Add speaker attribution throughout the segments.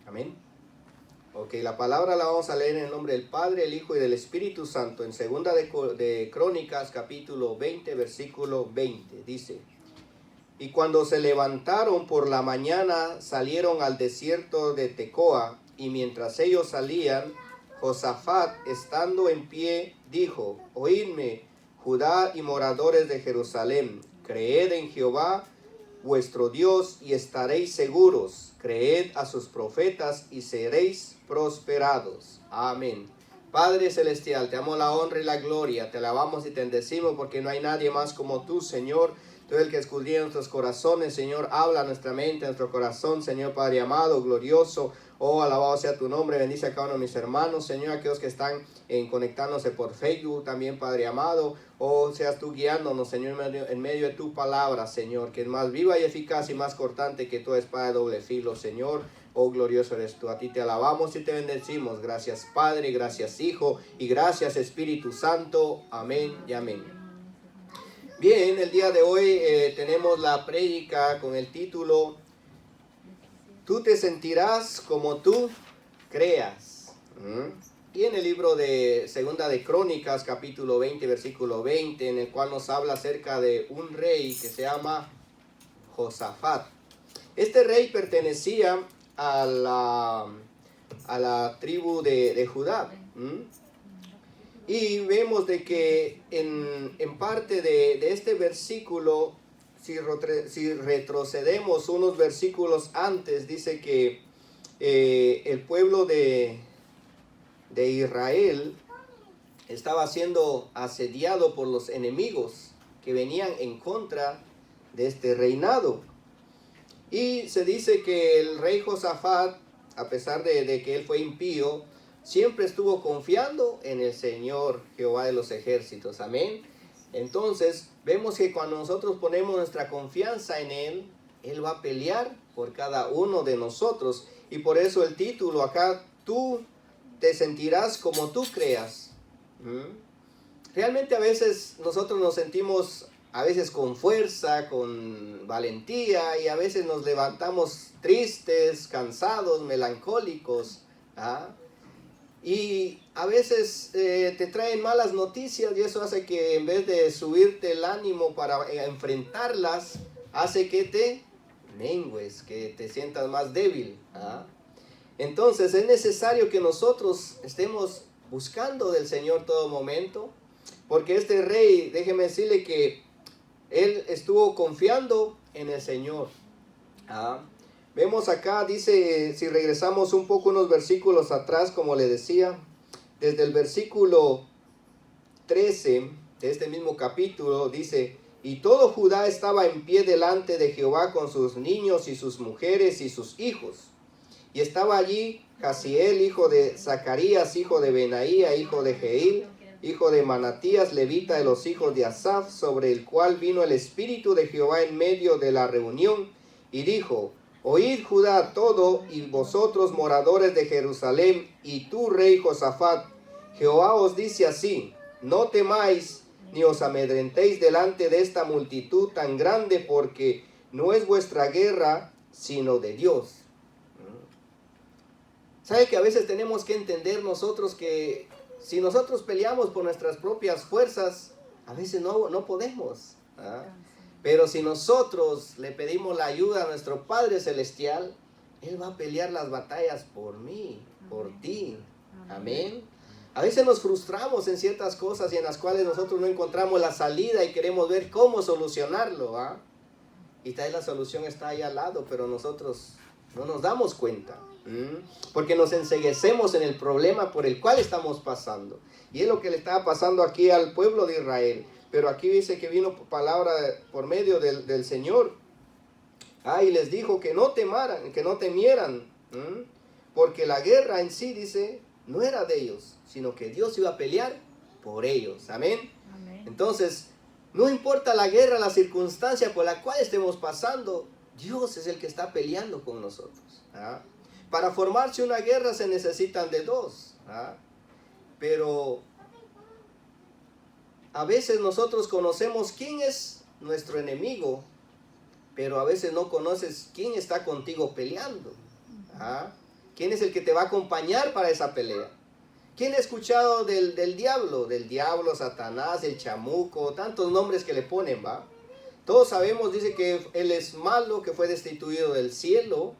Speaker 1: Amén. Ok, la palabra la vamos a leer en el nombre del Padre, el Hijo y del Espíritu Santo. En segunda de Crónicas, capítulo 20, versículo 20. Dice: Y cuando se levantaron por la mañana, salieron al desierto de Tecoa, y mientras ellos salían, Josafat, estando en pie, dijo: Oídme, Judá y moradores de Jerusalén, creed en Jehová vuestro Dios y estaréis seguros. Creed a sus profetas y seréis prosperados. Amén. Padre celestial, te damos la honra y la gloria, te alabamos y te bendecimos porque no hay nadie más como tú, Señor. Tú eres el que escudriña nuestros corazones, Señor. Habla a nuestra mente, a nuestro corazón, Señor Padre amado, glorioso. Oh, alabado sea tu nombre. Bendice a cada uno de mis hermanos, Señor, aquellos que están conectándose por Facebook, también, Padre amado. Oh, seas tú guiándonos, Señor, en medio de tu palabra, Señor, que es más viva y eficaz y más cortante que toda espada de doble filo, Señor. Oh, glorioso eres tú. A ti te alabamos y te bendecimos. Gracias, Padre, gracias, Hijo, y gracias, Espíritu Santo. Amén y amén. Bien, el día de hoy tenemos la prédica con el título: Tú te sentirás como tú creas. Y en el libro de Segunda de Crónicas, capítulo 20, versículo 20, en el cual nos habla acerca de un rey que se llama Josafat. Este rey pertenecía a la tribu de Judá. Y vemos de que en parte de este versículo, si retrocedemos unos versículos antes, dice que el pueblo de Israel estaba siendo asediado por los enemigos que venían en contra de este reinado. Y se dice que el rey Josafat, a pesar de que él fue impío, siempre estuvo confiando en el Señor Jehová de los ejércitos. Amén. Entonces vemos que cuando nosotros ponemos nuestra confianza en Él, Él va a pelear por cada uno de nosotros. Y por eso el título acá: tú te sentirás como tú creas. Realmente a veces nosotros nos sentimos con fuerza, con valentía, y a veces nos levantamos tristes, cansados, melancólicos. Y a veces te traen malas noticias, y eso hace que en vez de subirte el ánimo para enfrentarlas, hace que te mengues, que te sientas más débil. Entonces es necesario que nosotros estemos buscando del Señor todo momento, porque este rey, déjeme decirle que él estuvo confiando en el Señor. Vemos acá, dice, si regresamos un poco unos versículos atrás, como le decía, desde el versículo 13 de este mismo capítulo, dice: Y todo Judá estaba en pie delante de Jehová con sus niños y sus mujeres y sus hijos. Y estaba allí Jaziel, hijo de Zacarías, hijo de Benaía, hijo de Jehiel, hijo de Manatías, levita de los hijos de Asaf, sobre el cual vino el Espíritu de Jehová en medio de la reunión, y dijo: Oíd Judá todo, y vosotros moradores de Jerusalén, y tú rey Josafat, Jehová os dice así: no temáis ni os amedrentéis delante de esta multitud tan grande, porque no es vuestra guerra, sino de Dios. ¿Sabe que a veces tenemos que entender nosotros que si nosotros peleamos por nuestras propias fuerzas, a veces no podemos? Pero si nosotros le pedimos la ayuda a nuestro Padre Celestial, Él va a pelear las batallas por mí, por ti. Amén. A veces nos frustramos en ciertas cosas y en las cuales nosotros no encontramos la salida y queremos ver cómo solucionarlo. Y tal vez la solución está ahí al lado, pero nosotros no nos damos cuenta. Porque nos enceguecemos en el problema por el cual estamos pasando. Y es lo que le estaba pasando aquí al pueblo de Israel. Pero aquí dice que vino palabra por medio del Señor. Y les dijo que no temaran, que no temieran. Porque la guerra en sí, dice, no era de ellos, sino que Dios iba a pelear por ellos. Amén. Entonces, no importa la guerra, la circunstancia por la cual estemos pasando, Dios es el que está peleando con nosotros. Para formarse una guerra se necesitan de dos. Pero a veces nosotros conocemos quién es nuestro enemigo, pero a veces no conoces quién está contigo peleando. ¿Quién es el que te va a acompañar para esa pelea? ¿Quién ha escuchado del diablo? Del diablo, Satanás, el chamuco, tantos nombres que le ponen, ¿va? Todos sabemos, dice que él es malo, que fue destituido del cielo,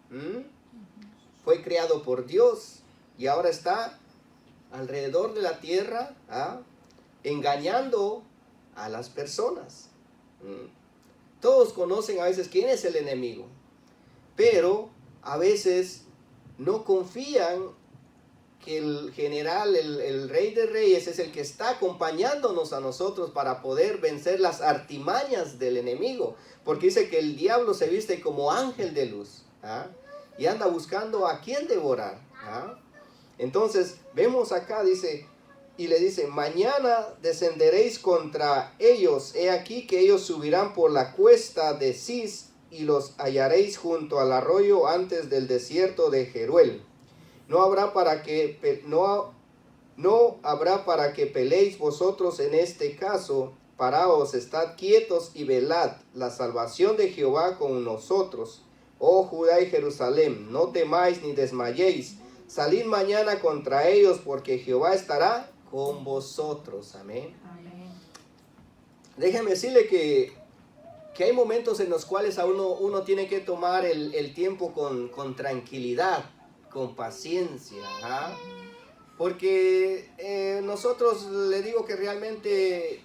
Speaker 1: fue creado por Dios y ahora está alrededor de la tierra, engañando a las personas. Todos conocen a veces quién es el enemigo, pero a veces no confían que el general, el rey de reyes es el que está acompañándonos a nosotros para poder vencer las artimañas del enemigo, porque dice que el diablo se viste como ángel de luz, y anda buscando a quién devorar. Entonces vemos acá, dice, y le dice, mañana descenderéis contra ellos, he aquí que ellos subirán por la cuesta de Cis y los hallaréis junto al arroyo antes del desierto de Jeruel. No habrá para que peleéis vosotros en este caso. Paraos, estad quietos y velad la salvación de Jehová con nosotros. Oh Judá y Jerusalén, no temáis ni desmayéis. Salid mañana contra ellos, porque Jehová estará con vosotros. Amén. Amén. Déjeme decirle que hay momentos en los cuales a uno tiene que tomar el tiempo con tranquilidad, con paciencia, porque nosotros le digo que realmente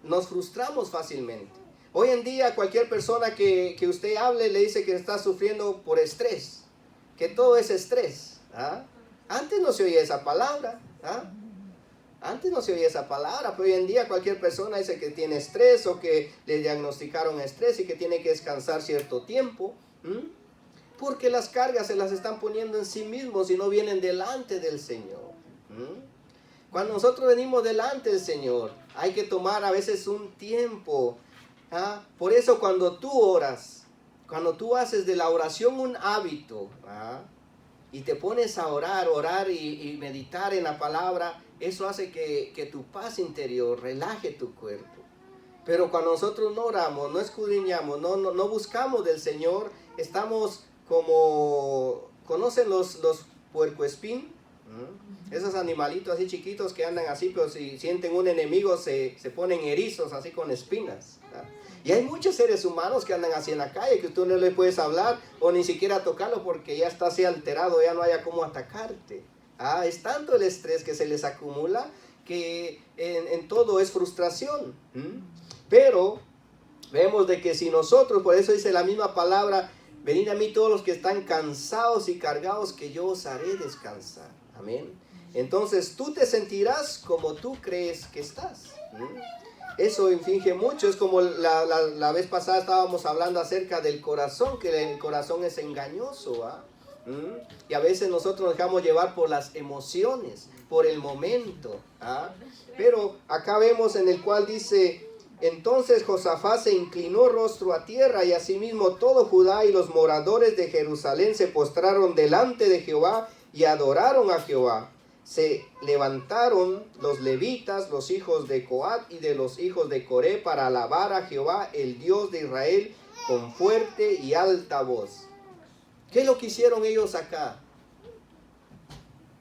Speaker 1: nos frustramos fácilmente. Hoy en día cualquier persona que usted hable le dice que está sufriendo por estrés, que todo es estrés. Antes no se oía esa palabra, antes no se oía esa palabra, pero hoy en día cualquier persona dice que tiene estrés o que le diagnosticaron estrés y que tiene que descansar cierto tiempo. Porque las cargas se las están poniendo en sí mismos y no vienen delante del Señor. Cuando nosotros venimos delante del Señor, hay que tomar a veces un tiempo. Por eso cuando tú oras, cuando tú haces de la oración un hábito, y te pones a orar y meditar en la palabra, eso hace que tu paz interior relaje tu cuerpo. Pero cuando nosotros no oramos, no escudriñamos, no buscamos del Señor, estamos como, ¿conocen los puercoespín? Esos animalitos así chiquitos que andan así, pero si sienten un enemigo se ponen erizos así con espinas. Y hay muchos seres humanos que andan así en la calle, que tú no le puedes hablar o ni siquiera tocarlo porque ya está así alterado, ya no haya cómo atacarte. Es tanto el estrés que se les acumula que en todo es frustración. Pero vemos de que si nosotros, por eso dice la misma palabra, venid a mí todos los que están cansados y cargados, que yo os haré descansar. Amén. Entonces tú te sentirás como tú crees que estás. Eso inflige mucho. Es como la vez pasada estábamos hablando acerca del corazón, que el corazón es engañoso. Y a veces nosotros nos dejamos llevar por las emociones, por el momento. Pero acá vemos en el cual dice... Entonces Josafat se inclinó rostro a tierra y asimismo todo Judá y los moradores de Jerusalén se postraron delante de Jehová y adoraron a Jehová. Se levantaron los levitas, los hijos de Coat y de los hijos de Coré para alabar a Jehová, el Dios de Israel, con fuerte y alta voz. ¿Qué es lo que hicieron ellos acá?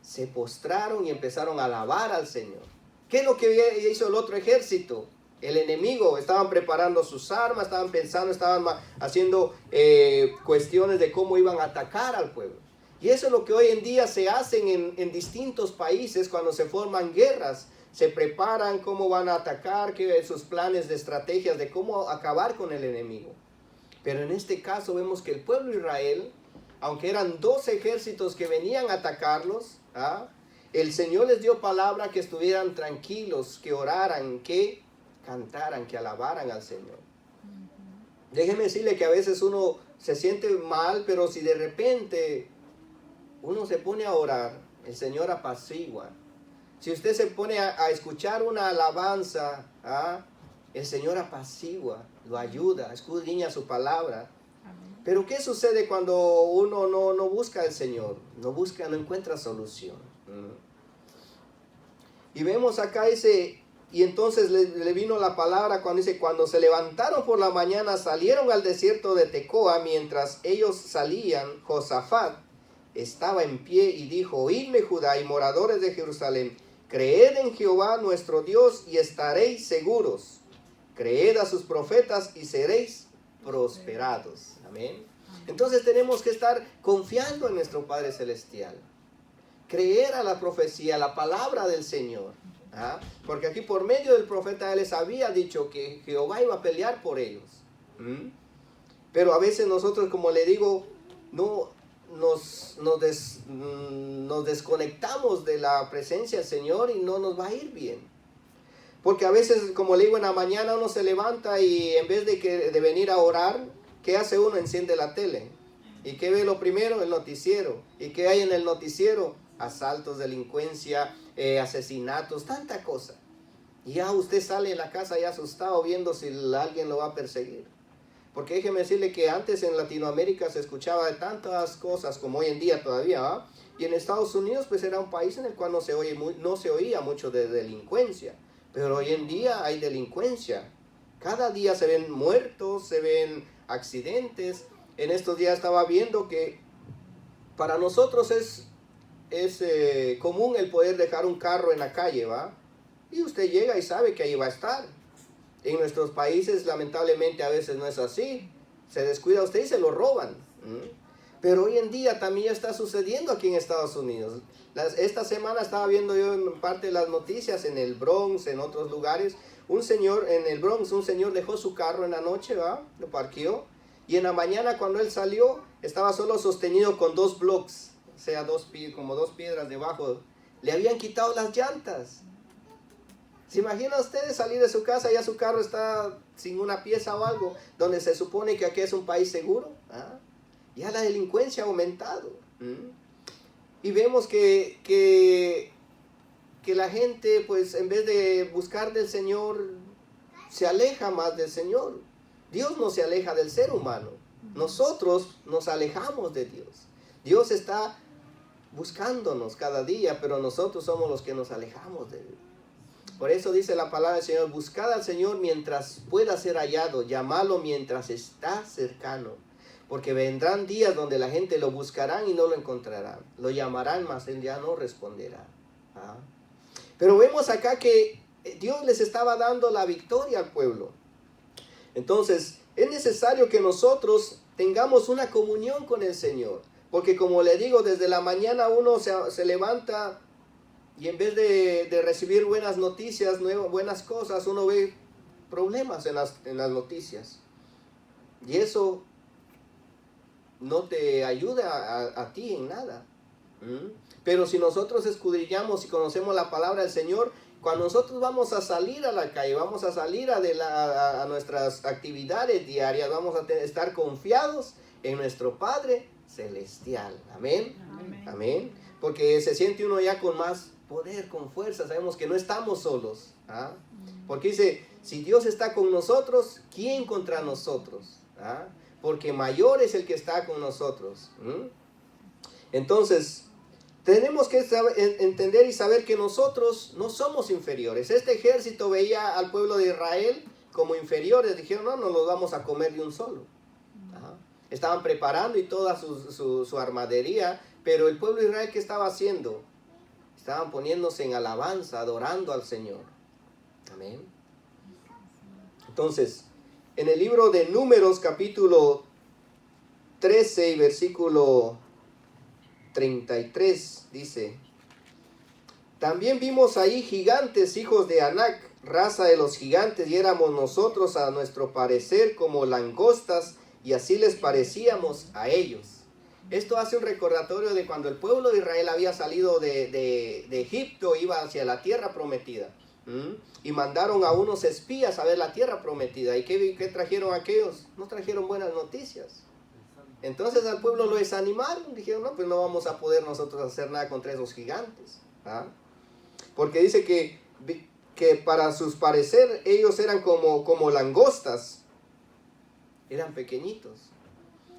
Speaker 1: Se postraron y empezaron a alabar al Señor. ¿Qué es lo que hizo el otro ejército? El enemigo, estaban preparando sus armas, estaban pensando, estaban haciendo cuestiones de cómo iban a atacar al pueblo. Y eso es lo que hoy en día se hacen en distintos países cuando se forman guerras. Se preparan cómo van a atacar, sus planes de estrategias de cómo acabar con el enemigo. Pero en este caso vemos que el pueblo de Israel, aunque eran dos ejércitos que venían a atacarlos, el Señor les dio palabra que estuvieran tranquilos, que oraran, que cantaran, que alabaran al Señor. Déjeme decirle que a veces uno se siente mal, pero si de repente uno se pone a orar, el Señor apacigua. Si usted se pone a escuchar una alabanza, el Señor apacigua, lo ayuda, escudriña su palabra. Pero ¿qué sucede cuando uno no busca al Señor? No encuentra solución. Y vemos acá y entonces le vino la palabra cuando dice, cuando se levantaron por la mañana, salieron al desierto de Tecoa, mientras ellos salían, Josafat estaba en pie y dijo: oídme, Judá y moradores de Jerusalén, creed en Jehová nuestro Dios y estaréis seguros. Creed a sus profetas y seréis prosperados. Amén. Entonces tenemos que estar confiando en nuestro Padre Celestial. Creer a la profecía, a la palabra del Señor. ¿Ah? Porque aquí por medio del profeta él les había dicho que Jehová iba a pelear por ellos. Pero a veces nosotros, como le digo, no nos desconectamos de la presencia del Señor y no nos va a ir bien. Porque a veces, como le digo, en la mañana uno se levanta y en vez de venir a orar, ¿qué hace uno? Enciende la tele. ¿Y qué ve lo primero? El noticiero. ¿Y qué hay en el noticiero? Asaltos, delincuencia, asesinatos, tanta cosa. Y ya usted sale de la casa ya asustado viendo si alguien lo va a perseguir. Porque déjeme decirle que antes en Latinoamérica se escuchaba de tantas cosas como hoy en día todavía, ¿va? Y en Estados Unidos pues era un país en el cual no se oía mucho de delincuencia. Pero hoy en día hay delincuencia. Cada día se ven muertos, se ven accidentes. En estos días estaba viendo que para nosotros es común el poder dejar un carro en la calle, ¿va? Y usted llega y sabe que ahí va a estar. En nuestros países lamentablemente a veces no es así. Se descuida usted y se lo roban. Pero hoy en día también ya está sucediendo aquí en Estados Unidos. Esta semana estaba viendo yo en parte de las noticias en el Bronx, en otros lugares. Un señor en el Bronx, un señor dejó su carro en la noche, ¿va? Lo parqueó. Y en la mañana cuando él salió, estaba solo sostenido con 2 blocks. O sea, como 2 piedras debajo. Le habían quitado las llantas. ¿Se imagina ustedes salir de su casa y ya su carro está sin una pieza o algo? Donde se supone que aquí es un país seguro. Ya la delincuencia ha aumentado. Y vemos que la gente, pues en vez de buscar del Señor, se aleja más del Señor. Dios no se aleja del ser humano. Nosotros nos alejamos de Dios. Dios está buscándonos cada día, pero nosotros somos los que nos alejamos de Él. Por eso dice la palabra del Señor: buscad al Señor mientras pueda ser hallado, llamadlo mientras está cercano. Porque vendrán días donde la gente lo buscarán y no lo encontrarán. Lo llamarán, mas Él ya no responderá. Pero vemos acá que Dios les estaba dando la victoria al pueblo. Entonces, es necesario que nosotros tengamos una comunión con el Señor. Porque como le digo, desde la mañana uno se levanta y en vez de recibir buenas noticias, buenas cosas, uno ve problemas en las noticias. Y eso no te ayuda a ti en nada. Pero si nosotros escudriñamos y conocemos la palabra del Señor, cuando nosotros vamos a salir a la calle, vamos a salir a nuestras actividades diarias, vamos a estar confiados en nuestro Padre Celestial. Amén. Amén. Amén. Porque se siente uno ya con más poder, con fuerza. Sabemos que no estamos solos. Porque dice: si Dios está con nosotros, ¿quién contra nosotros? Porque mayor es el que está con nosotros. Entonces, tenemos que entender y saber que nosotros no somos inferiores. Este ejército veía al pueblo de Israel como inferiores. Dijeron: no los vamos a comer de un solo. Estaban preparando y toda su armadería. Pero el pueblo de Israel, ¿qué estaba haciendo? Estaban poniéndose en alabanza, adorando al Señor. Amén. Entonces, en el libro de Números, capítulo 13 y versículo 33, dice: también vimos ahí gigantes, hijos de Anac, raza de los gigantes, y éramos nosotros a nuestro parecer como langostas, y así les parecíamos a ellos. Esto hace un recordatorio de cuando el pueblo de Israel había salido de Egipto, iba hacia la tierra prometida. Y mandaron a unos espías a ver la tierra prometida. ¿Y qué trajeron aquellos? No trajeron buenas noticias. Entonces al pueblo lo desanimaron. Dijeron: no, pues no vamos a poder nosotros hacer nada contra esos gigantes. Porque dice que para sus parecer ellos eran como langostas. Eran pequeñitos.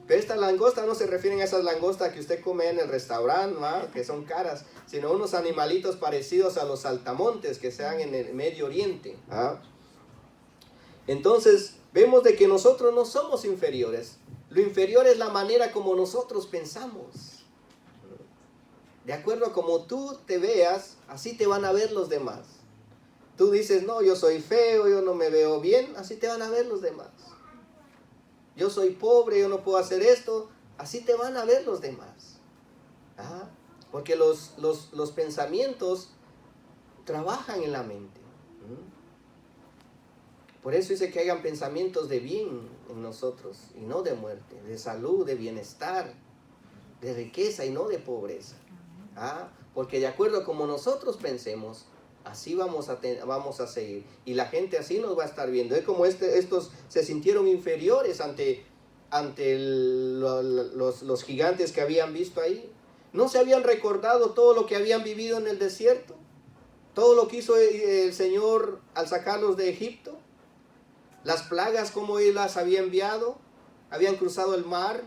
Speaker 1: Pero estas langostas no se refieren a esas langostas que usted come en el restaurante, que son caras, sino unos animalitos parecidos a los saltamontes que se dan en el Medio Oriente. Entonces, vemos de que nosotros no somos inferiores. Lo inferior es la manera como nosotros pensamos. De acuerdo a como tú te veas, así te van a ver los demás. Tú dices, no, yo soy feo, yo no me veo bien, así te van a ver los demás. Yo soy pobre, yo no puedo hacer esto, así te van a ver los demás. ¿Ah? Porque los pensamientos trabajan en la mente. Por eso dice que hayan pensamientos de bien en nosotros y no de muerte, de salud, de bienestar, de riqueza y no de pobreza. ¿Ah? Porque de acuerdo a como nosotros pensemos, así vamos a seguir. Y la gente así nos va a estar viendo. Es como estos se sintieron inferiores ante los gigantes que habían visto ahí. No se habían recordado todo lo que habían vivido en el desierto. Todo lo que hizo el Señor al sacarlos de Egipto. Las plagas como Él las había enviado. Habían cruzado el mar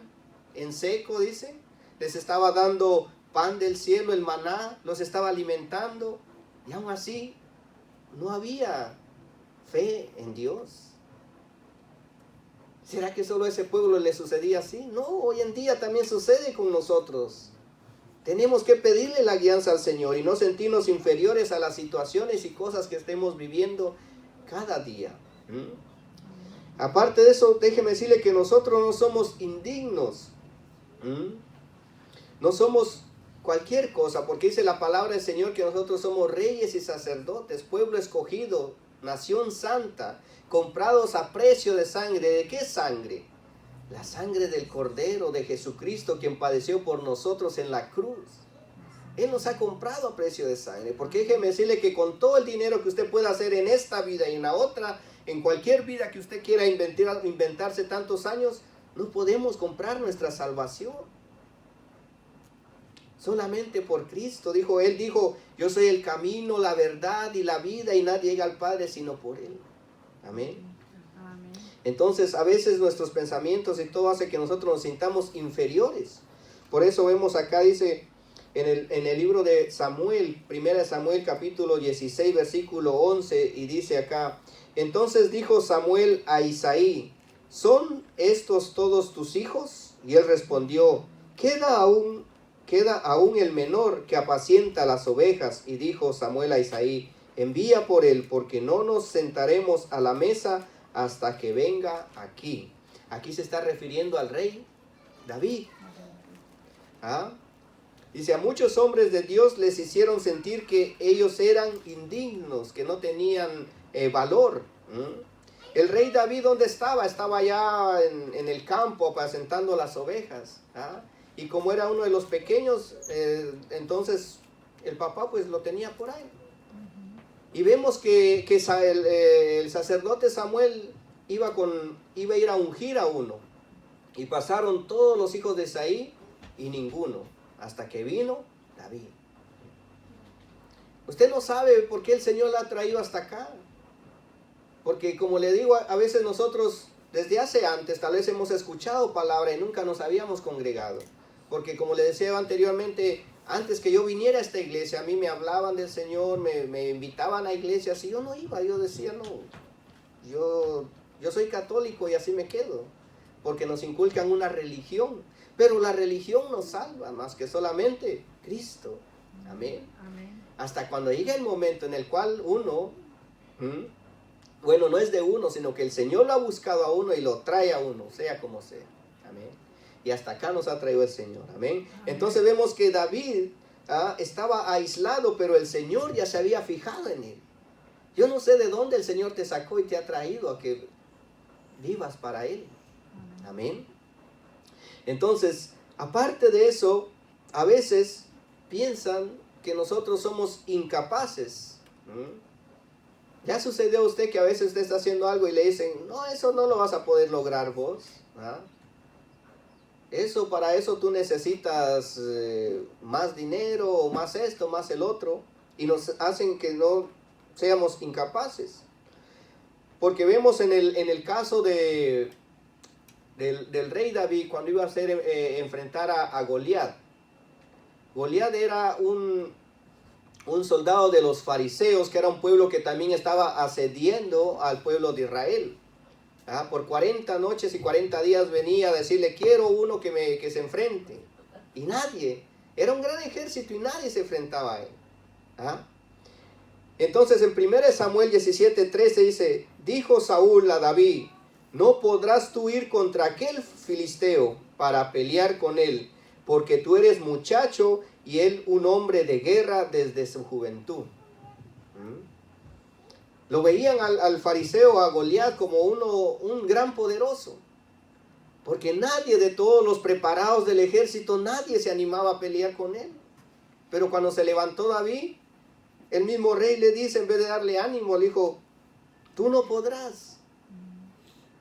Speaker 1: en seco, dice. Les estaba dando pan del cielo, el maná. Los estaba alimentando. Y aún así, no había fe en Dios. ¿Será que solo a ese pueblo le sucedía así? No, hoy en día también sucede con nosotros. Tenemos que pedirle la guianza al Señor y no sentirnos inferiores a las situaciones y cosas que estemos viviendo cada día. Aparte de eso, déjeme decirle que nosotros no somos indignos. No somos cualquier cosa, porque dice la palabra del Señor que nosotros somos reyes y sacerdotes, pueblo escogido, nación santa, comprados a precio de sangre. ¿De qué sangre? La sangre del Cordero de Jesucristo, quien padeció por nosotros en la cruz. Él nos ha comprado a precio de sangre. Porque déjeme decirle que con todo el dinero que usted pueda hacer en esta vida y en la otra, en cualquier vida que usted quiera inventarse tantos años, no podemos comprar nuestra salvación. Solamente por Cristo. Él dijo, yo soy el camino, la verdad y la vida, y nadie llega al Padre sino por Él. Amén. Entonces a veces nuestros pensamientos y todo hace que nosotros nos sintamos inferiores. Por eso vemos acá, dice en el libro de Samuel, 1 Samuel capítulo 16 versículo 11, y dice acá, entonces dijo Samuel a Isaí, ¿son estos todos tus hijos? Y él respondió, queda aún el menor que apacienta las ovejas. Y dijo Samuel a Isaí, envía por él, porque no nos sentaremos a la mesa hasta que venga aquí. Aquí se está refiriendo al rey David. ¿Ah? Dice, a muchos hombres de Dios les hicieron sentir que ellos eran indignos, que no tenían valor. El rey David, ¿dónde estaba? Estaba allá en el campo apacentando las ovejas. ¿Ah? Y como era uno de los pequeños, entonces el papá pues lo tenía por ahí. Y vemos que el sacerdote Samuel iba a ir a ungir a uno. Y pasaron todos los hijos de Isaí y ninguno, hasta que vino David. Usted no sabe por qué el Señor la ha traído hasta acá. Porque como le digo, a veces nosotros desde hace antes tal vez hemos escuchado palabra y nunca nos habíamos congregado. Porque como le decía anteriormente, antes que yo viniera a esta iglesia, a mí me hablaban del Señor, me invitaban a iglesias y yo no iba. Yo decía, no, yo soy católico y así me quedo. Porque nos inculcan una religión. Pero la religión no salva más que solamente Cristo. Amén. Amén. Hasta cuando llega el momento en el cual uno, bueno, no es de uno, sino que el Señor lo ha buscado a uno y lo trae a uno, sea como sea. Amén. Y hasta acá nos ha traído el Señor. Amén. Entonces vemos que David estaba aislado, pero el Señor ya se había fijado en él. Yo no sé de dónde el Señor te sacó y te ha traído a que vivas para Él. Amén. Entonces, aparte de eso, a veces piensan que nosotros somos incapaces. ¿Ya sucedió a usted que a veces usted está haciendo algo y le dicen, no, eso no lo vas a poder lograr vos? Para eso tú necesitas más dinero, o más esto, más el otro, y nos hacen que no seamos incapaces. Porque vemos en el caso del rey David, cuando iba a enfrentar a Goliat. Goliat era un soldado de los fariseos, que era un pueblo que también estaba asediando al pueblo de Israel. Por 40 noches y 40 días venía a decirle, quiero uno que se enfrente. Y nadie. Era un gran ejército y nadie se enfrentaba a él. ¿Ah? Entonces en 1 Samuel 17:13 dice, dijo Saúl a David, no podrás tú ir contra aquel filisteo para pelear con él, porque tú eres muchacho y él un hombre de guerra desde su juventud. Lo veían al fariseo, a Goliat, como un gran poderoso, porque nadie de todos los preparados del ejército, nadie se animaba a pelear con él. Pero cuando se levantó David, el mismo rey le dice, en vez de darle ánimo, le dijo, tú no podrás.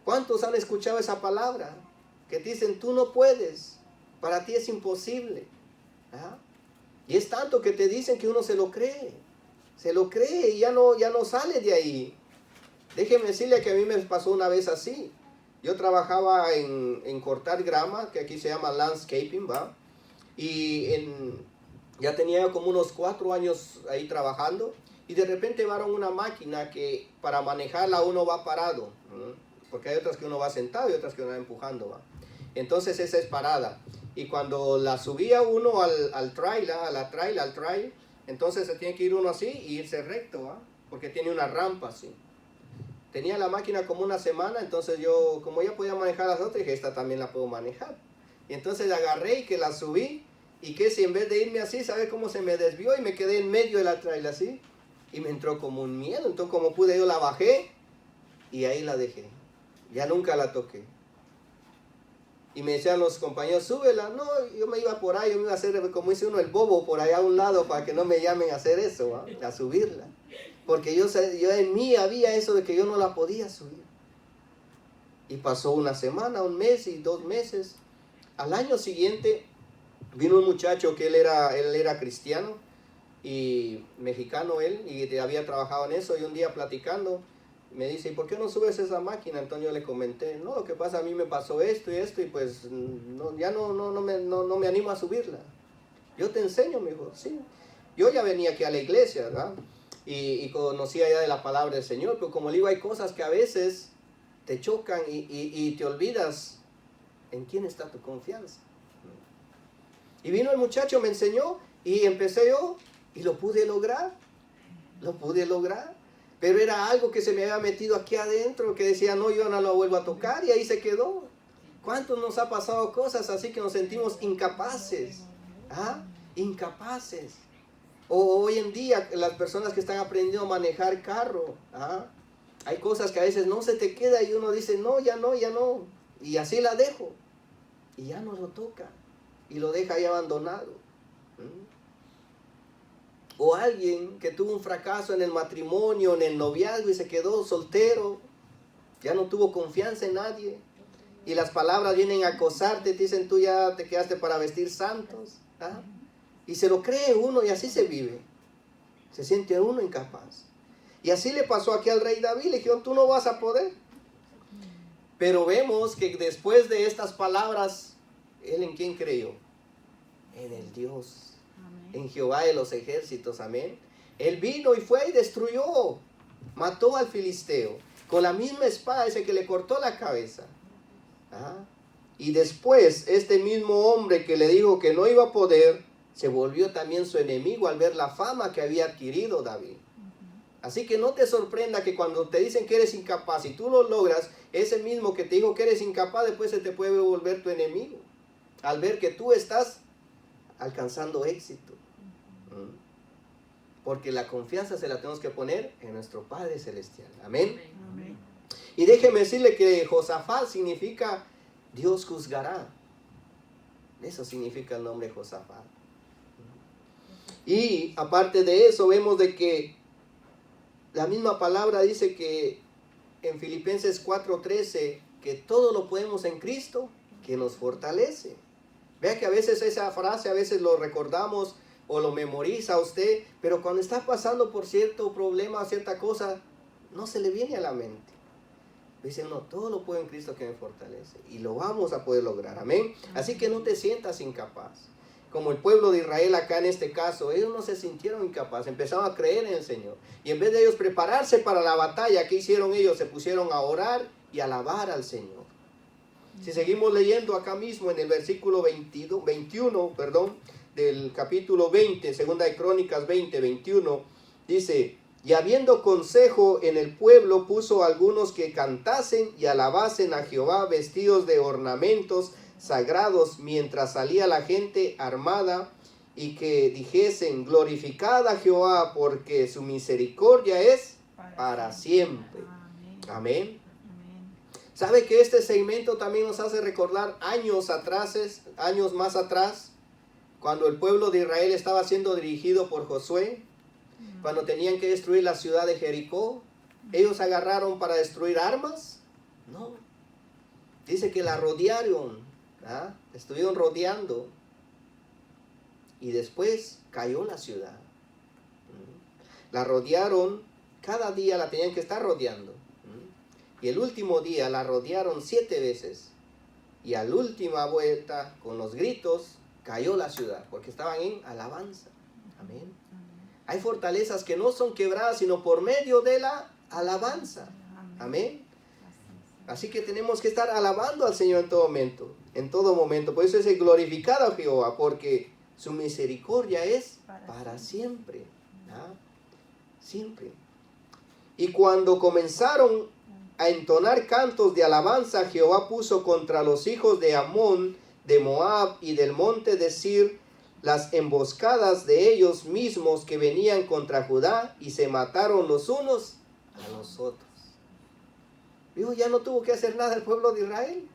Speaker 1: ¿Cuántos han escuchado esa palabra? Que dicen, tú no puedes, para ti es imposible. ¿Ah? Y es tanto que te dicen que uno se lo cree y ya no sale de ahí. Déjeme decirle que a mí me pasó una vez así. Yo trabajaba en cortar grama, que aquí se llama landscaping, ¿va? Y ya tenía como unos 4 años ahí trabajando, y de repente llevaron una máquina que para manejarla uno va parado, ¿no? Porque hay otras que uno va sentado y otras que uno va empujando, ¿va? Entonces esa es parada, y cuando la subía uno al trail, entonces se tiene que ir uno así y irse recto, ¿va? Porque tiene una rampa así. Tenía la máquina como una semana, entonces yo, como ya podía manejar las otras, dije, esta también la puedo manejar. Y entonces la agarré y que la subí, y que si en vez de irme así, ¿sabe cómo se me desvió? Y me quedé en medio de la trail así, y me entró como un miedo. Entonces como pude yo la bajé, y ahí la dejé. Ya nunca la toqué. Y me decían los compañeros, súbela. No, yo me iba por ahí, yo me iba a hacer, como dice uno, el bobo por allá a un lado, para que no me llamen a hacer eso, ¿eh? A subirla. Porque yo en mí había eso de que yo no la podía subir. Y pasó una semana, un mes y 2 meses. Al año siguiente vino un muchacho que él era cristiano y mexicano él, y había trabajado en eso, y un día platicando me dice, ¿y por qué no subes esa máquina? Entonces yo le comenté, no, lo que pasa, a mí me pasó esto y esto, y pues ya no me animo a subirla. Yo te enseño, me dijo, sí. Yo ya venía aquí a la iglesia, ¿verdad? Y conocía ya de la palabra del Señor, pero como le digo, hay cosas que a veces te chocan y te olvidas en quién está tu confianza. Y vino el muchacho, me enseñó, y empecé yo, y lo pude lograr, pero era algo que se me había metido aquí adentro, que decía, no, yo no lo vuelvo a tocar, y ahí se quedó. ¿Cuántos nos ha pasado cosas así que nos sentimos incapaces? ¿Ah? Incapaces. O hoy en día, las personas que están aprendiendo a manejar carro, ¿ah? Hay cosas que a veces no se te queda, y uno dice, no, y así la dejo, y ya no lo toca, y lo deja ahí abandonado. O alguien que tuvo un fracaso en el matrimonio, en el noviazgo, y se quedó soltero, ya no tuvo confianza en nadie, y las palabras vienen a acosarte, te dicen, tú ya te quedaste para vestir santos, ¿ah? Y se lo cree uno, y así se vive, se siente uno incapaz. Y así le pasó aquí al rey David, le dijeron, tú no vas a poder. Pero vemos que después de estas palabras, ¿él en quién creyó? En el Dios, amén, en Jehová de los ejércitos, amén. Él vino y fue y destruyó, mató al filisteo, con la misma espada, ese que le cortó la cabeza. ¿Ah? Y después, este mismo hombre que le dijo que no iba a poder, se volvió también su enemigo al ver la fama que había adquirido David. Así que no te sorprenda que cuando te dicen que eres incapaz y tú lo logras, ese mismo que te dijo que eres incapaz, después se te puede volver tu enemigo, al ver que tú estás alcanzando éxito. Porque la confianza se la tenemos que poner en nuestro Padre Celestial. Amén. Amén. Y déjeme decirle que Josafat significa Dios juzgará. Eso significa el nombre Josafat. Y aparte de eso, vemos de que la misma palabra dice que en Filipenses 4:13, que todo lo podemos en Cristo, que nos fortalece. Vea que a veces esa frase, a veces lo recordamos o lo memoriza usted, pero cuando está pasando por cierto problema, cierta cosa, no se le viene a la mente. Dice uno, todo lo puedo en Cristo que me fortalece. Y lo vamos a poder lograr, amén. Así que no te sientas incapaz. Como el pueblo de Israel acá en este caso, ellos no se sintieron incapaces, empezaron a creer en el Señor. Y en vez de ellos prepararse para la batalla, ¿qué hicieron ellos? Se pusieron a orar y a alabar al Señor. Si seguimos leyendo acá mismo en el versículo 21, del capítulo 20, segunda de Crónicas 20, 21, dice: y habiendo consejo en el pueblo, puso algunos que cantasen y alabasen a Jehová vestidos de ornamentos sagrados, mientras salía la gente armada, y que dijesen: glorificad a Jehová, porque su misericordia es para siempre. Amén. ¿Sabe que este segmento también nos hace recordar años más atrás, cuando el pueblo de Israel estaba siendo dirigido por Josué? Cuando tenían que destruir la ciudad de Jericó, ¿ellos agarraron para destruir armas? No. Dice que la rodearon, estuvieron rodeando, y después cayó la ciudad. La rodearon, cada día la tenían que estar rodeando. Y el último día la rodearon 7 veces. Y a la última vuelta, con los gritos, cayó la ciudad, porque estaban en alabanza. Amén. Hay fortalezas que no son quebradas, sino por medio de la alabanza. Amén. Así que tenemos que estar alabando al Señor en todo momento. En todo momento. Por eso es glorificado a Jehová, porque su misericordia es para siempre. Siempre. Y cuando comenzaron a entonar cantos de alabanza, Jehová puso contra los hijos de Amón, de Moab y del monte de Sir las emboscadas de ellos mismos que venían contra Judá, y se mataron los unos a los otros. Dijo, ya no tuvo que hacer nada el pueblo de Israel.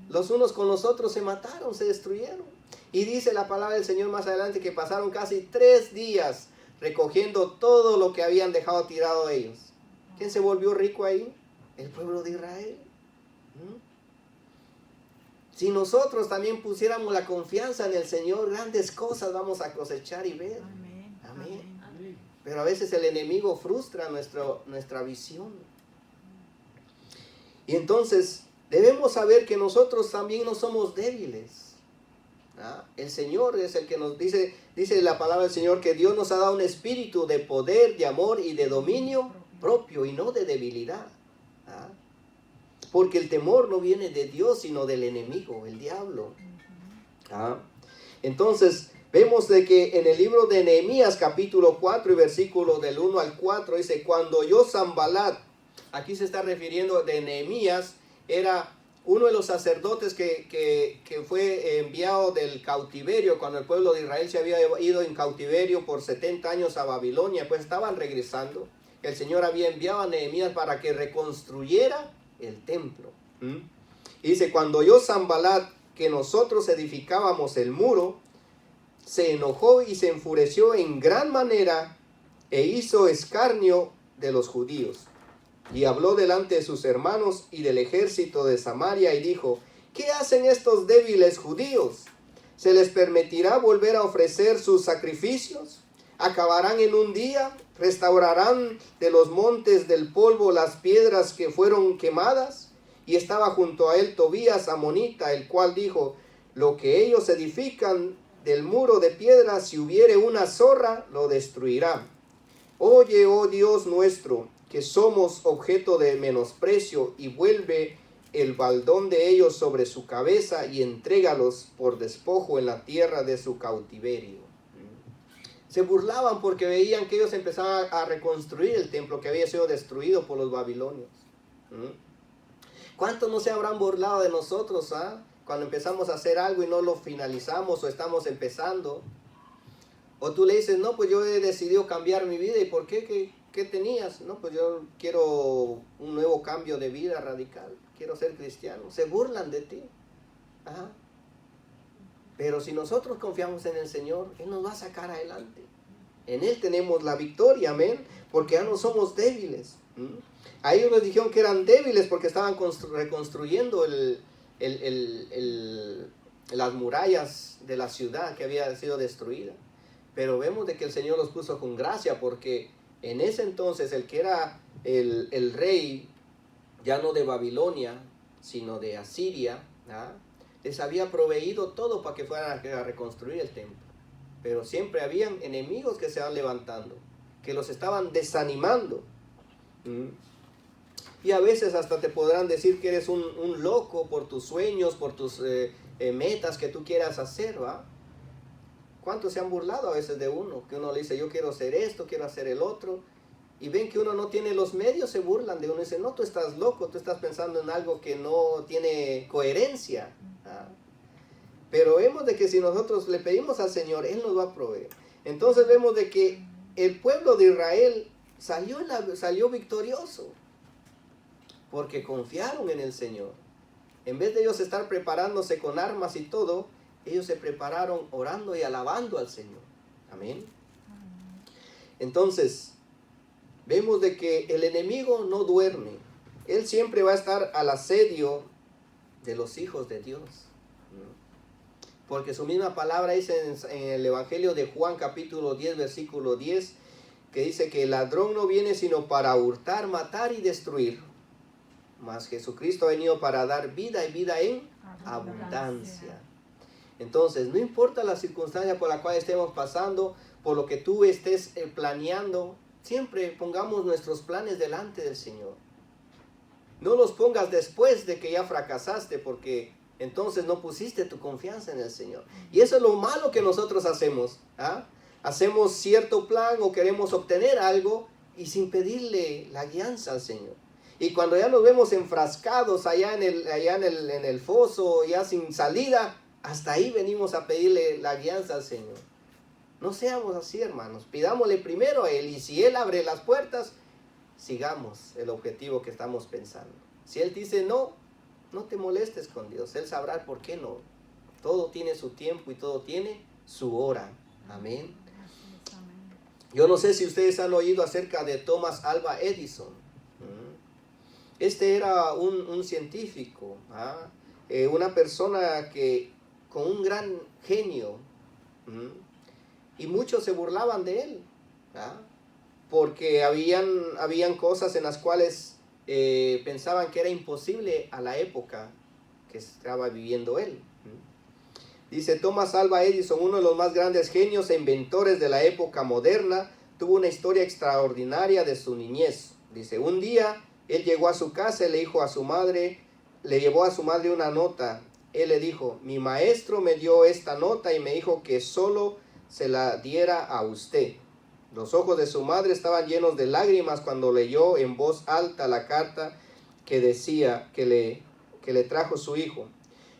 Speaker 1: Los unos con los otros se mataron, se destruyeron. Y dice la palabra del Señor más adelante que pasaron casi 3 días recogiendo todo lo que habían dejado tirado ellos. ¿Quién se volvió rico ahí? El pueblo de Israel. Si nosotros también pusiéramos la confianza en el Señor, grandes cosas vamos a cosechar y ver. Amén. Pero a veces el enemigo frustra nuestra visión. Y entonces debemos saber que nosotros también no somos débiles. El Señor es el que nos dice la palabra del Señor, que Dios nos ha dado un espíritu de poder, de amor y de dominio propio, y no de debilidad. Porque el temor no viene de Dios, sino del enemigo, el diablo. Entonces, vemos de que en el libro de Nehemías, capítulo 4 y versículo del 1 al 4, dice: cuando oyó Sanbalat, aquí se está refiriendo de Nehemías, era uno de los sacerdotes que fue enviado del cautiverio, cuando el pueblo de Israel se había ido en cautiverio por 70 años a Babilonia, pues estaban regresando. El Señor había enviado a Nehemías para que reconstruyera el templo. Y dice: cuando oyó Sanbalat que nosotros edificábamos el muro, se enojó y se enfureció en gran manera, e hizo escarnio de los judíos. Y habló delante de sus hermanos y del ejército de Samaria, y dijo: ¿qué hacen estos débiles judíos? ¿Se les permitirá volver a ofrecer sus sacrificios? ¿Acabarán en un día? ¿Restaurarán de los montes del polvo las piedras que fueron quemadas? Y estaba junto a él Tobías amonita, el cual dijo: lo que ellos edifican del muro de piedra, si hubiere una zorra, lo destruirá. Oye, oh Dios nuestro, que somos objeto de menosprecio, y vuelve el baldón de ellos sobre su cabeza, y entrégalos por despojo en la tierra de su cautiverio. Se burlaban porque veían que ellos empezaban a reconstruir el templo que había sido destruido por los babilonios. ¿Cuántos no se habrán burlado de nosotros cuando empezamos a hacer algo y no lo finalizamos, o estamos empezando? O tú le dices: no, pues yo he decidido cambiar mi vida. ¿Y por qué? ¿Qué tenías? No, pues yo quiero un nuevo cambio de vida radical. Quiero ser cristiano. Se burlan de ti. Pero si nosotros confiamos en el Señor, Él nos va a sacar adelante. En Él tenemos la victoria, amén, porque ya no somos débiles. A ellos les dijeron que eran débiles porque estaban reconstruyendo las murallas de la ciudad que había sido destruida. Pero vemos de que el Señor los puso con gracia, porque en ese entonces el que era el rey, ya no de Babilonia, sino de Asiria, les había proveído todo para que fueran a reconstruir el templo. Pero siempre habían enemigos que se van levantando, que los estaban desanimando. Y a veces hasta te podrán decir que eres un loco por tus sueños, por tus metas que tú quieras hacer, ¿Cuántos se han burlado a veces de uno? Que uno le dice, yo quiero hacer esto, quiero hacer el otro. Y ven que uno no tiene los medios, se burlan de uno. Dice, no, tú estás loco, tú estás pensando en algo que no tiene coherencia. ¿Ah? Pero vemos de que si nosotros le pedimos al Señor, Él nos va a proveer. Entonces vemos de que el pueblo de Israel salió victorioso. Porque confiaron en el Señor. En vez de ellos estar preparándose con armas y todo, ellos se prepararon orando y alabando al Señor. Amén. Entonces, vemos de que el enemigo no duerme. Él siempre va a estar al asedio de los hijos de Dios. Porque su misma palabra dice en el Evangelio de Juan capítulo 10, versículo 10, que dice que el ladrón no viene sino para hurtar, matar y destruir. Mas Jesucristo ha venido para dar vida y vida en abundancia. Entonces, no importa la circunstancia por la cual estemos pasando, por lo que tú estés planeando, siempre pongamos nuestros planes delante del Señor. No los pongas después de que ya fracasaste, porque entonces no pusiste tu confianza en el Señor. Y eso es lo malo que nosotros hacemos. ¿Ah? Hacemos cierto plan o queremos obtener algo y sin pedirle la guianza al Señor. Y cuando ya nos vemos enfrascados allá en el foso, ya sin salida, hasta ahí venimos a pedirle la guianza al Señor. No seamos así, hermanos. Pidámosle primero a Él, y si Él abre las puertas, sigamos el objetivo que estamos pensando. Si Él dice no, no te molestes con Dios. Él sabrá por qué no. Todo tiene su tiempo y todo tiene su hora. Amén. Yo no sé si ustedes han oído acerca de Thomas Alva Edison. Este era un científico, una persona que con un gran genio, y muchos se burlaban de él, porque habían cosas en las cuales pensaban que era imposible a la época que estaba viviendo él. Dice, Thomas Alva Edison, uno de los más grandes genios e inventores de la época moderna, tuvo una historia extraordinaria de su niñez. Dice, un día él llegó a su casa y le llevó a su madre una nota. Él le dijo, mi maestro me dio esta nota y me dijo que solo se la diera a usted. Los ojos de su madre estaban llenos de lágrimas cuando leyó en voz alta la carta que decía que le trajo su hijo.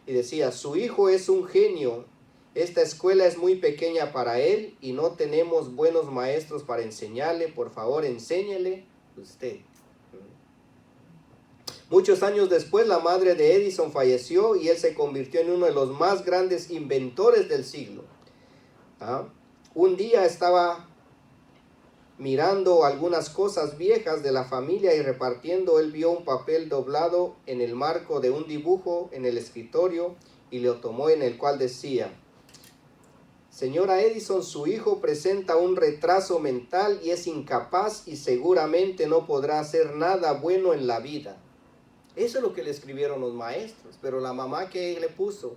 Speaker 1: Y decía, su hijo es un genio. Esta escuela es muy pequeña para él y no tenemos buenos maestros para enseñarle. Por favor, enséñele usted. Muchos años después, la madre de Edison falleció y él se convirtió en uno de los más grandes inventores del siglo. Un día estaba mirando algunas cosas viejas de la familia y repartiendo, él vio un papel doblado en el marco de un dibujo en el escritorio y lo tomó, en el cual decía, señora Edison, su hijo presenta un retraso mental y es incapaz y seguramente no podrá hacer nada bueno en la vida. Eso es lo que le escribieron los maestros, pero la mamá que le puso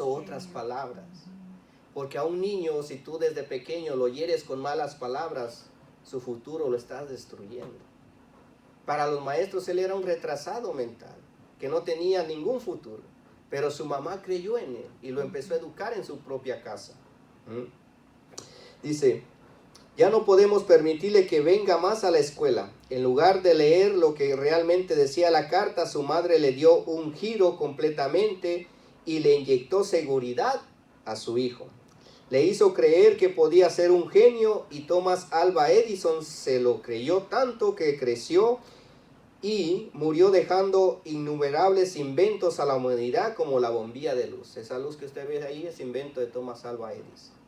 Speaker 1: otras palabras. Porque a un niño, si tú desde pequeño lo hieres con malas palabras, su futuro lo estás destruyendo. Para los maestros él era un retrasado mental, que no tenía ningún futuro. Pero su mamá creyó en él y lo empezó a educar en su propia casa. Dice, ya no podemos permitirle que venga más a la escuela. En lugar de leer lo que realmente decía la carta, su madre le dio un giro completamente y le inyectó seguridad a su hijo. Le hizo creer que podía ser un genio y Thomas Alva Edison se lo creyó tanto que creció y murió dejando innumerables inventos a la humanidad como la bombilla de luz. Esa luz que usted ve ahí es invento de Thomas Alva Edison.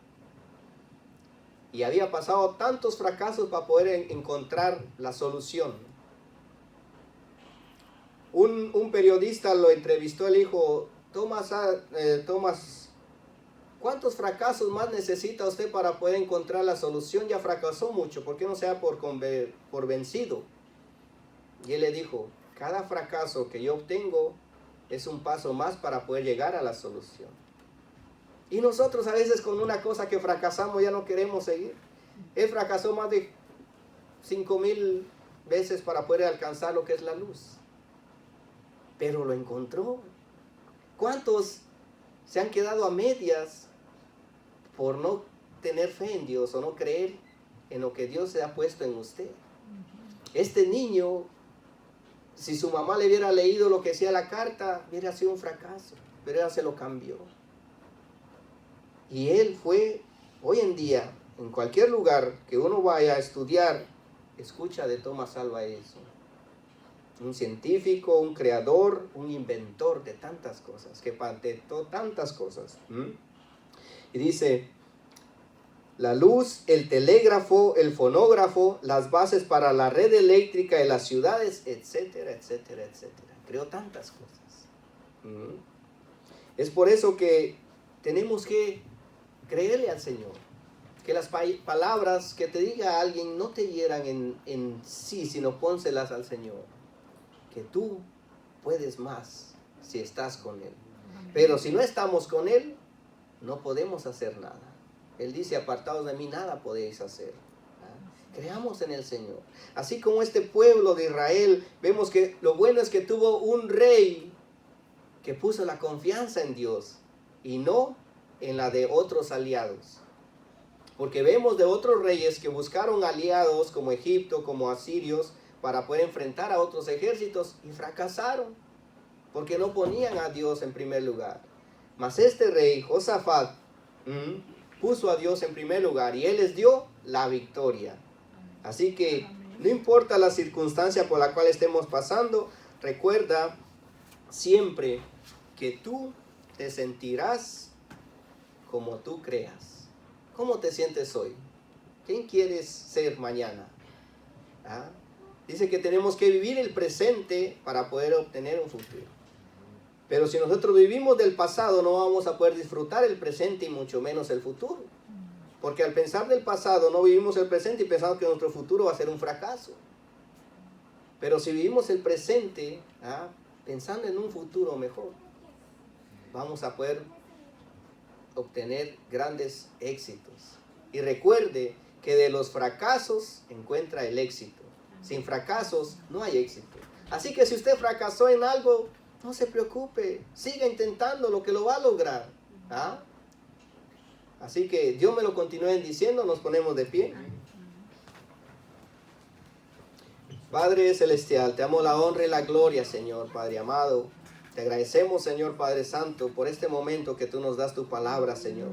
Speaker 1: Y había pasado tantos fracasos para poder encontrar la solución. Un periodista lo entrevistó, le dijo, Thomas, ¿cuántos fracasos más necesita usted para poder encontrar la solución? Ya fracasó mucho, ¿por qué no se da por vencido? Y él le dijo, cada fracaso que yo obtengo es un paso más para poder llegar a la solución. Y nosotros a veces con una cosa que fracasamos ya no queremos seguir. Él fracasó más de 5,000 veces para poder alcanzar lo que es la luz. Pero lo encontró. ¿Cuántos se han quedado a medias por no tener fe en Dios o no creer en lo que Dios se ha puesto en usted. Este niño, si su mamá le hubiera leído lo que decía la carta, hubiera sido un fracaso, pero ella se lo cambió. Y él fue, hoy en día, en cualquier lugar que uno vaya a estudiar, escucha de Thomas Alva Edison. Un científico, un creador, un inventor de tantas cosas, que patentó tantas cosas. Y dice, la luz, el telégrafo, el fonógrafo, las bases para la red eléctrica de las ciudades, etcétera, etcétera, etcétera. Creó tantas cosas. Es por eso que tenemos que creerle al Señor. Que las palabras que te diga alguien no te hieran en sí, sino pónselas al Señor. Que tú puedes más si estás con Él. Pero si no estamos con Él, no podemos hacer nada. Él dice, apartados de mí nada podéis hacer. Creamos en el Señor. Así como este pueblo de Israel, vemos que lo bueno es que tuvo un rey que puso la confianza en Dios y no en la de otros aliados. Porque vemos de otros reyes que buscaron aliados como Egipto, como asirios, para poder enfrentar a otros ejércitos y fracasaron, porque no ponían a Dios en primer lugar. Mas este rey, Josafat, puso a Dios en primer lugar y Él les dio la victoria. Así que no importa la circunstancia por la cual estemos pasando, recuerda siempre que tú te sentirás como tú creas. ¿Cómo te sientes hoy? ¿Quién quieres ser mañana? Dice que tenemos que vivir el presente para poder obtener un futuro. Pero si nosotros vivimos del pasado, no vamos a poder disfrutar el presente y mucho menos el futuro. Porque al pensar del pasado, no vivimos el presente y pensamos que nuestro futuro va a ser un fracaso. Pero si vivimos el presente, pensando en un futuro mejor, vamos a poder obtener grandes éxitos. Y recuerde que de los fracasos encuentra el éxito. Sin fracasos no hay éxito. Así que si usted fracasó en algo, no se preocupe. Siga intentando lo que lo va a lograr. Así que Dios me lo continúe bendiciendo. Nos ponemos de pie. Padre Celestial, te amo la honra y la gloria, Señor, Padre amado. Te agradecemos, Señor Padre Santo, por este momento que tú nos das tu palabra, Señor.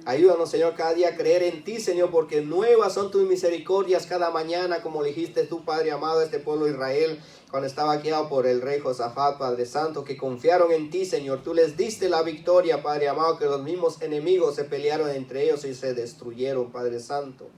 Speaker 1: Ayúdanos, Señor, cada día a creer en ti, Señor, porque nuevas son tus misericordias cada mañana, como le dijiste tú, Padre amado, a este pueblo de Israel, cuando estaba guiado por el rey Josafat, Padre Santo, que confiaron en ti, Señor. Tú les diste la victoria, Padre amado, que los mismos enemigos se pelearon entre ellos y se destruyeron, Padre Santo.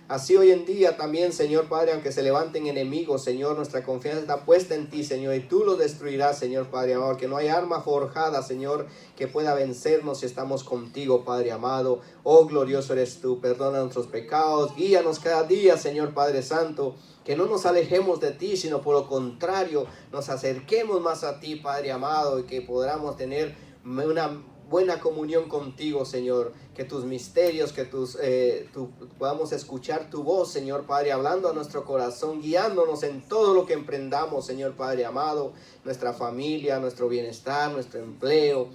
Speaker 1: Así hoy en día también, Señor Padre, aunque se levanten enemigos, Señor, nuestra confianza está puesta en ti, Señor, y tú los destruirás, Señor Padre amado, que no hay arma forjada, Señor, que pueda vencernos si estamos contigo, Padre amado. Oh, glorioso eres tú, perdona nuestros pecados, guíanos cada día, Señor Padre Santo, que no nos alejemos de ti, sino por lo contrario, nos acerquemos más a ti, Padre amado, y que podamos tener una buena comunión contigo, Señor, que tus misterios, que podamos escuchar tu voz, Señor Padre, hablando a nuestro corazón, guiándonos en todo lo que emprendamos, Señor Padre amado, nuestra familia, nuestro bienestar, nuestro empleo,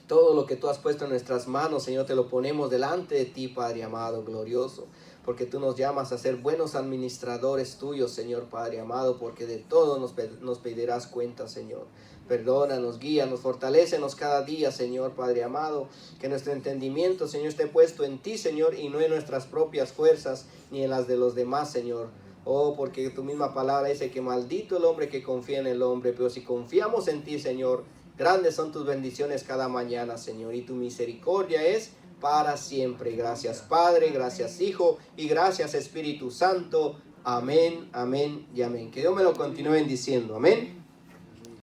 Speaker 1: todo lo que tú has puesto en nuestras manos, Señor, te lo ponemos delante de ti, Padre amado, glorioso, porque tú nos llamas a ser buenos administradores tuyos, Señor Padre amado, porque de todo nos pedirás cuenta, Señor. Perdónanos, guíanos, fortalécenos cada día, Señor Padre amado, que nuestro entendimiento, Señor, esté puesto en ti, Señor, y no en nuestras propias fuerzas, ni en las de los demás, Señor. Oh, porque tu misma palabra dice que maldito el hombre que confía en el hombre, pero si confiamos en ti, Señor, grandes son tus bendiciones cada mañana, Señor, y tu misericordia es para siempre. Gracias, Padre, gracias, Hijo, y gracias, Espíritu Santo. Amén, amén y amén. Que Dios me lo continúe bendiciendo. Amén.